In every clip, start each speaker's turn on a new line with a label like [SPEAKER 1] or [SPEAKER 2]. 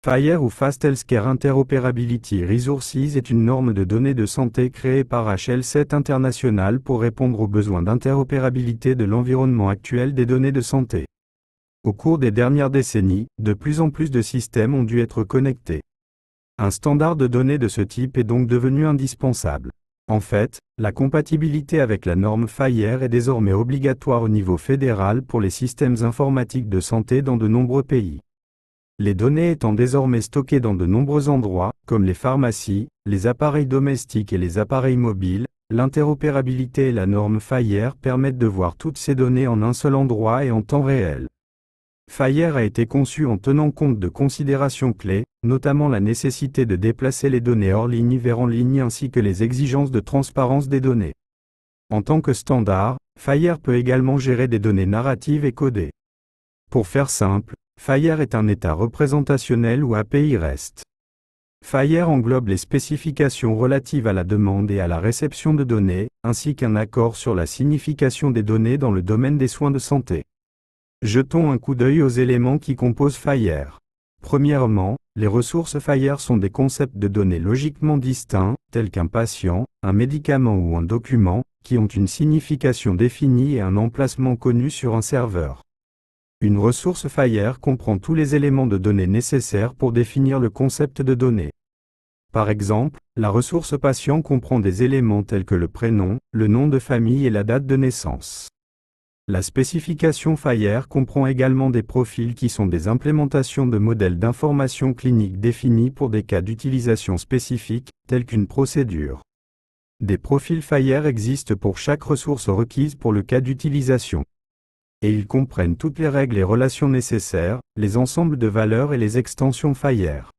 [SPEAKER 1] FHIR ou Fast Healthcare Interoperability Resources est une norme de données de santé créée par HL7 International pour répondre aux besoins d'interopérabilité de l'environnement actuel des données de santé. Au cours des dernières décennies, de plus en plus de systèmes ont dû être connectés. Un standard de données de ce type est donc devenu indispensable. En fait, la compatibilité avec la norme FHIR est désormais obligatoire au niveau fédéral pour les systèmes informatiques de santé dans de nombreux pays. Les données étant désormais stockées dans de nombreux endroits, comme les pharmacies, les appareils domestiques et les appareils mobiles, l'interopérabilité et la norme FHIR permettent de voir toutes ces données en un seul endroit et en temps réel. FHIR a été conçu en tenant compte de considérations clés, notamment la nécessité de déplacer les données hors ligne vers en ligne ainsi que les exigences de transparence des données. En tant que standard, FHIR peut également gérer des données narratives et codées. Pour faire simple, FHIR est un état représentationnel ou API REST. FHIR englobe les spécifications relatives à la demande et à la réception de données, ainsi qu'un accord sur la signification des données dans le domaine des soins de santé. Jetons un coup d'œil aux éléments qui composent FHIR. Premièrement, les ressources FHIR sont des concepts de données logiquement distincts, tels qu'un patient, un médicament ou un document, qui ont une signification définie et un emplacement connu sur un serveur. Une ressource FHIR comprend tous les éléments de données nécessaires pour définir le concept de données. Par exemple, la ressource patient comprend des éléments tels que le prénom, le nom de famille et la date de naissance. La spécification FHIR comprend également des profils qui sont des implémentations de modèles d'information clinique définis pour des cas d'utilisation spécifiques, tels qu'une procédure. Des profils FHIR existent pour chaque ressource requise pour le cas d'utilisation. Et ils comprennent toutes les règles et relations nécessaires, les ensembles de valeurs et les extensions FHIR.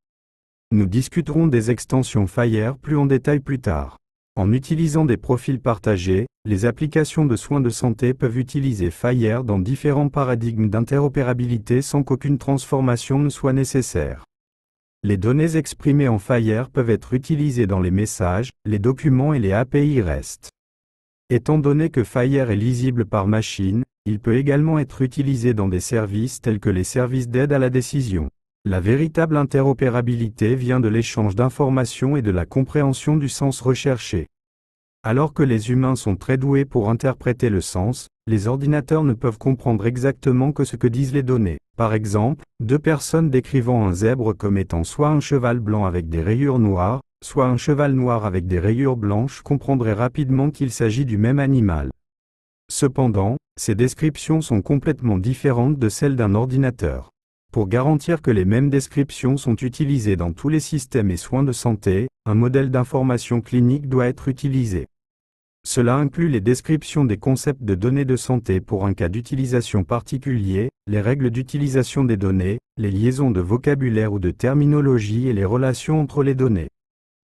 [SPEAKER 1] Nous discuterons des extensions FHIR plus en détail plus tard. En utilisant des profils partagés, les applications de soins de santé peuvent utiliser FHIR dans différents paradigmes d'interopérabilité sans qu'aucune transformation ne soit nécessaire. Les données exprimées en FHIR peuvent être utilisées dans les messages, les documents et les API REST. Étant donné que FHIR est lisible par machine, il peut également être utilisé dans des services tels que les services d'aide à la décision. La véritable interopérabilité vient de l'échange d'informations et de la compréhension du sens recherché. Alors que les humains sont très doués pour interpréter le sens, les ordinateurs ne peuvent comprendre exactement que ce que disent les données. Par exemple, deux personnes décrivant un zèbre comme étant soit un cheval blanc avec des rayures noires, soit un cheval noir avec des rayures blanches comprendraient rapidement qu'il s'agit du même animal. Cependant, ces descriptions sont complètement différentes de celles d'un ordinateur. Pour garantir que les mêmes descriptions sont utilisées dans tous les systèmes et soins de santé, un modèle d'information clinique doit être utilisé. Cela inclut les descriptions des concepts de données de santé pour un cas d'utilisation particulier, les règles d'utilisation des données, les liaisons de vocabulaire ou de terminologie et les relations entre les données.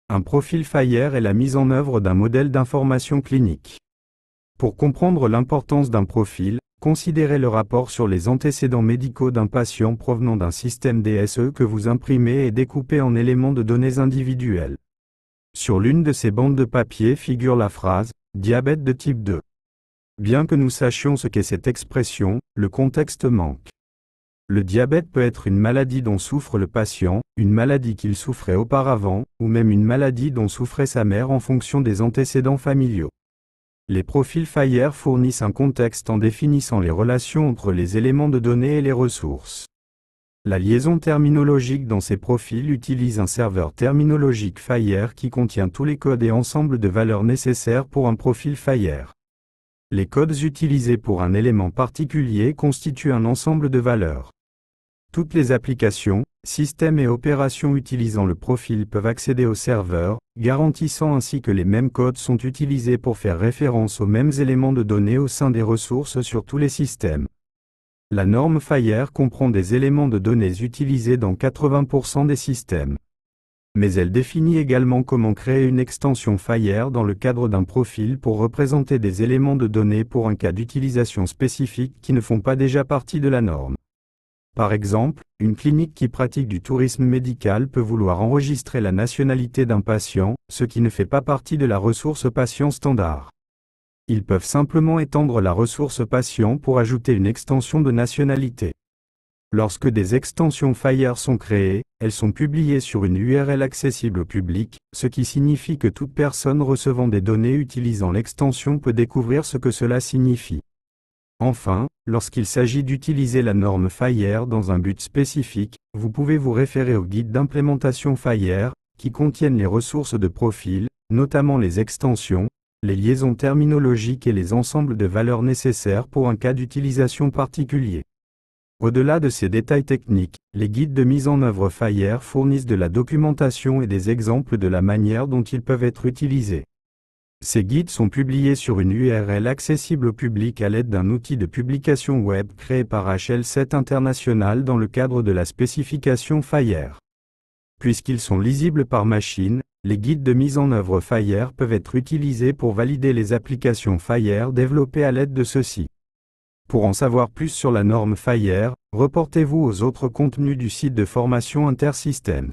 [SPEAKER 1] Un profil FHIR est la mise en œuvre d'un modèle d'information clinique. Pour comprendre l'importance d'un profil, considérez le rapport sur les antécédents médicaux d'un patient provenant d'un système DSE que vous imprimez et découpez en éléments de données individuelles. Sur l'une de ces bandes de papier figure la phrase « diabète de type 2 ». Bien que nous sachions ce qu'est cette expression, le contexte manque. Le diabète peut être une maladie dont souffre le patient, une maladie qu'il souffrait auparavant, ou même une maladie dont souffrait sa mère en fonction des antécédents familiaux. Les profils FHIR fournissent un contexte en définissant les relations entre les éléments de données et les ressources. La liaison terminologique dans ces profils utilise un serveur terminologique FHIR qui contient tous les codes et ensemble de valeurs nécessaires pour un profil FHIR. Les codes utilisés pour un élément particulier constituent un ensemble de valeurs. Toutes les applications, systèmes et opérations utilisant le profil peuvent accéder au serveur, garantissant ainsi que les mêmes codes sont utilisés pour faire référence aux mêmes éléments de données au sein des ressources sur tous les systèmes. La norme FHIR comprend des éléments de données utilisés dans 80% des systèmes. Mais elle définit également comment créer une extension FHIR dans le cadre d'un profil pour représenter des éléments de données pour un cas d'utilisation spécifique qui ne font pas déjà partie de la norme. Par exemple, une clinique qui pratique du tourisme médical peut vouloir enregistrer la nationalité d'un patient, ce qui ne fait pas partie de la ressource patient standard. Ils peuvent simplement étendre la ressource patient pour ajouter une extension de nationalité. Lorsque des extensions Fire sont créées, elles sont publiées sur une URL accessible au public, ce qui signifie que toute personne recevant des données utilisant l'extension peut découvrir ce que cela signifie. Enfin, lorsqu'il s'agit d'utiliser la norme Fire dans un but spécifique, vous pouvez vous référer au guide d'implémentation Fire, qui contiennent les ressources de profil, notamment les extensions, les liaisons terminologiques et les ensembles de valeurs nécessaires pour un cas d'utilisation particulier. Au-delà de ces détails techniques, les guides de mise en œuvre Fire fournissent de la documentation et des exemples de la manière dont ils peuvent être utilisés. Ces guides sont publiés sur une URL accessible au public à l'aide d'un outil de publication web créé par HL7 International dans le cadre de la spécification Fire. Puisqu'ils sont lisibles par machine, les guides de mise en œuvre Fire peuvent être utilisés pour valider les applications Fire développées à l'aide de ceux-ci. Pour en savoir plus sur la norme Fire, reportez-vous aux autres contenus du site de formation Intersystems.